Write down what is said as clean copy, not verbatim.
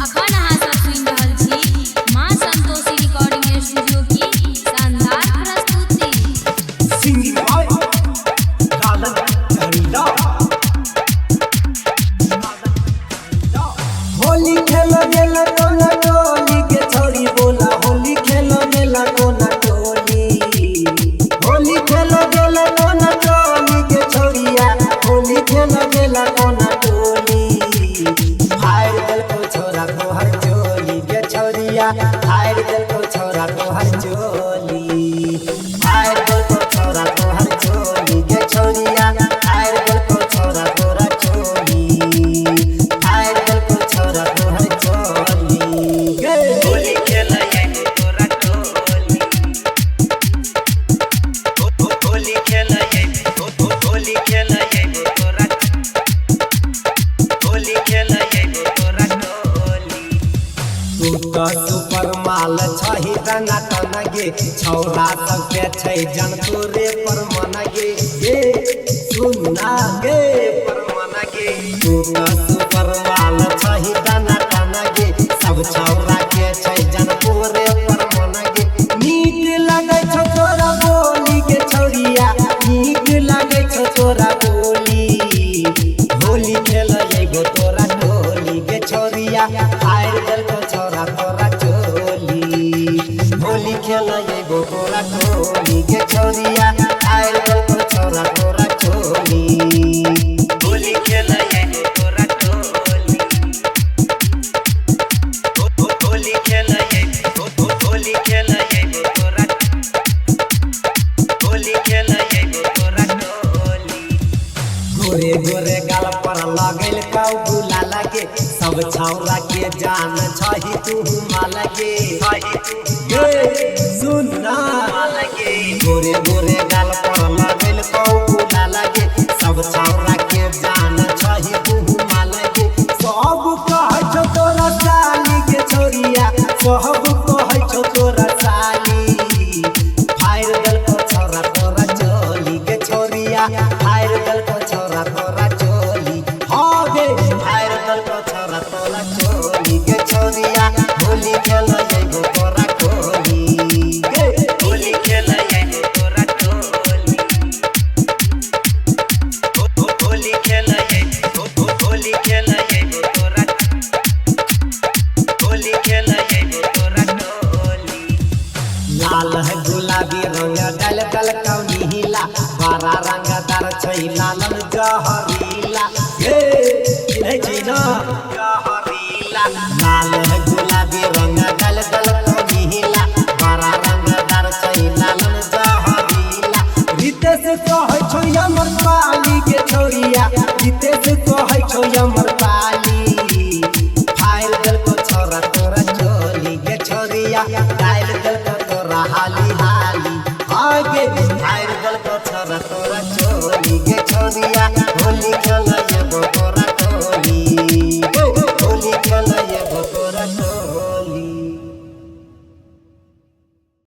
अखन अहाँ सब सुनि रहल छी मां संतोषी रिकॉर्डिंग स्टूडियो की शानदार प्रस्तुति। सिंगिंग बाय लालन झंडा। होली खेल गेला कोना टोली के छोरी बोला होली खेल गेला कोना टोली। होली खेल गेला कोना टोली के छोरिया होली खेल गेला कोना टोली। फायर दिल को छोरा को हर चोली के छोरिया फायर दिल को छोरा को हर चोली। फायर दिल को छोरा को हर चोली के छोरिया फायर दिल को छोरा को हर चोली। फायर दिल को छोरा को हर चोली। होली खेला ये तोरा टोली। होली खेला ये होली खेला ये तोरा होली खेला ये तोरा टोली। तू तो सुपर माल छही तना तना गे छौरा सबके छै जन तोरे पर मन गे सुनना गे पर मन गे। तू तो सुपर माल छही तना तना गे सब छौरा के छै जन तोरे पर मन गे। नीक लागै छौ तोरा बोली के छौरिया नीक लागै छौ तोरा बोली। होली खेल एगो तोरा टोली के छौरिया फायर दिल को छोरा तोरा चोली। होली खेल एगो तोरा टोली के छौरिया फायर दिल को छोरा तोरा चोली। होली खेला ये तोरा टोली। होली खेला ये होली खेला ये तोरा होली खेला ये तोरा टोली। गोरे गोरे गाल पर लगल काउ गुला लगे सब छौरा के जान छही तू माल गे सुनना लगे गोरे गोरे गाल पर लगल काउ गुला लगे सब छौरा के जान छही तू माल गे। सब कहै छौ तोरा साली के छोरिया सब कहै छौ तोरा साली। फायर दिल को छोरा तोरा चोली के छोरिया फायर दिल को छोरा तोरा चोली। हाँ गे फायर दिल को छोरा तोरा चोली के छोरिया होली खेल एगो तोरा टोली गे। होली खेला ये तोरा टोली। होली खेला ये होली खेला ये तोरा होली खेला ये तोरा टोली। लाल है गुलाबी रंग डल डल कौनी हिला बड़ा रंगदार छै लालन जहरीला चिन्है छी न जहरीला लाल है गुलाबी रंग डल डल कौनी हिला बड़ा रंगदार छै लालन जहरीला। रितेश कहै छौ यमर पाली के छोरिया रितेश कहै छौ यमर